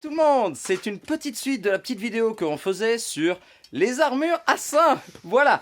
Tout le monde, c'est une petite suite de la petite vidéo qu'on faisait sur les armures à seins. Voilà,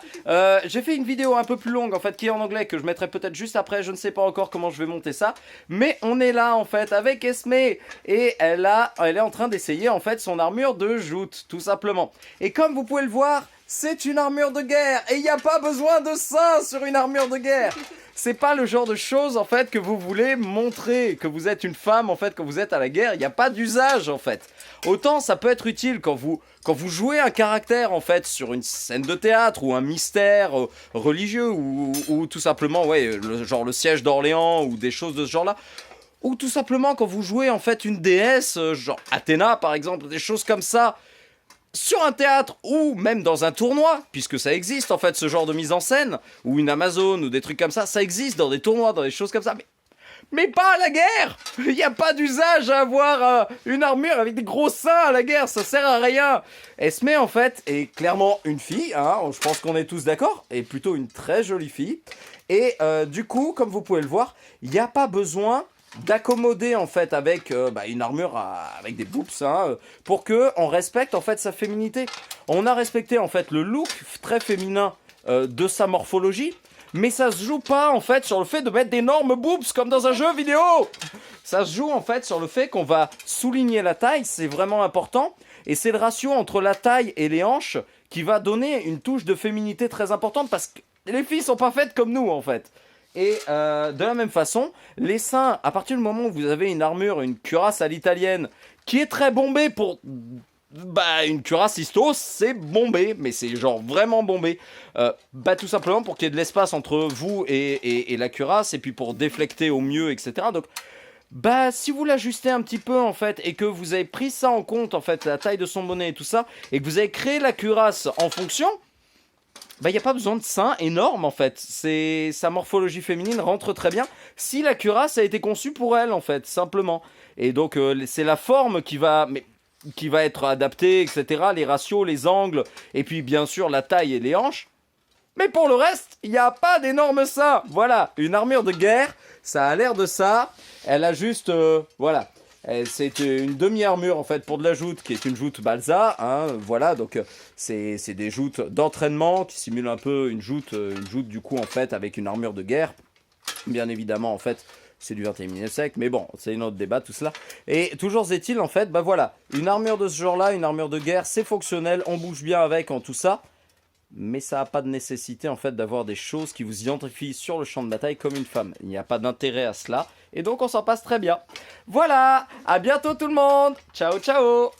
j'ai fait une vidéo un peu plus longue en fait qui est en anglais que je mettrai peut-être juste après, je ne sais pas encore comment je vais monter ça. Mais on est là en fait avec Esme et elle est en train d'essayer en fait son armure de joute tout simplement. Et comme vous pouvez le voir, c'est une armure de guerre et il n'y a pas besoin de seins sur une armure de guerre. C'est pas le genre de choses en fait que vous voulez montrer, que vous êtes une femme en fait quand vous êtes à la guerre, il n'y a pas d'usage en fait. Autant ça peut être utile quand vous jouez un caractère en fait sur une scène de théâtre ou un mystère religieux ou tout simplement ouais, genre le siège d'Orléans ou des choses de ce genre là. Ou tout simplement quand vous jouez en fait une déesse, genre Athéna par exemple, des choses comme ça. Sur un théâtre ou même dans un tournoi, puisque ça existe en fait ce genre de mise en scène, ou une Amazon ou des trucs comme ça existe dans des tournois, dans des choses comme ça, mais pas à la guerre. Il n'y a pas d'usage à avoir une armure avec des gros seins à la guerre, ça sert à rien. Esme en fait est clairement une fille, hein, je pense qu'on est tous d'accord, et plutôt une très jolie fille, et du coup, comme vous pouvez le voir, il n'y a pas besoin d'accommoder en fait avec une armure avec des boobs pour que on respecte en fait sa féminité. On a respecté en fait le look très féminin de sa morphologie, mais ça se joue pas en fait sur le fait de mettre d'énormes boobs comme dans un jeu vidéo. Ça se joue en fait sur le fait qu'on va souligner la taille, c'est vraiment important, et c'est le ratio entre la taille et les hanches qui va donner une touche de féminité très importante parce que les filles sont pas faites comme nous en fait. Et de la même façon, les seins, à partir du moment où vous avez une armure, une cuirasse à l'italienne, qui est très bombée pour... une cuirasse histo, c'est bombé, mais c'est genre vraiment bombé. Tout simplement pour qu'il y ait de l'espace entre vous et la cuirasse, et puis pour déflecter au mieux, etc. Donc, si vous l'ajustez un petit peu en fait, et que vous avez pris ça en compte, en fait, la taille de son bonnet et tout ça, et que vous avez créé la cuirasse en fonction... il n'y a pas besoin de seins énormes en fait, sa morphologie féminine rentre très bien si la cuirasse a été conçue pour elle en fait, simplement. Et donc c'est la forme qui va être adaptée, etc. Les ratios, les angles, et puis bien sûr la taille et les hanches. Mais pour le reste, il n'y a pas d'énormes seins. Voilà, une armure de guerre, ça a l'air de ça. Elle a juste, voilà. C'est une demi-armure en fait pour de la joute qui est une joute balsa, hein, voilà, donc c'est des joutes d'entraînement qui simulent un peu une joute du coup en fait avec une armure de guerre. Bien évidemment en fait c'est du 21e siècle, mais bon c'est un autre débat tout cela. Et toujours est-il en fait, voilà, une armure de ce genre là, une armure de guerre, c'est fonctionnel, on bouge bien avec en tout ça. Mais ça n'a pas de nécessité en fait d'avoir des choses qui vous identifient sur le champ de bataille comme une femme. Il n'y a pas d'intérêt à cela et donc on s'en passe très bien. Voilà, à bientôt tout le monde. Ciao ciao.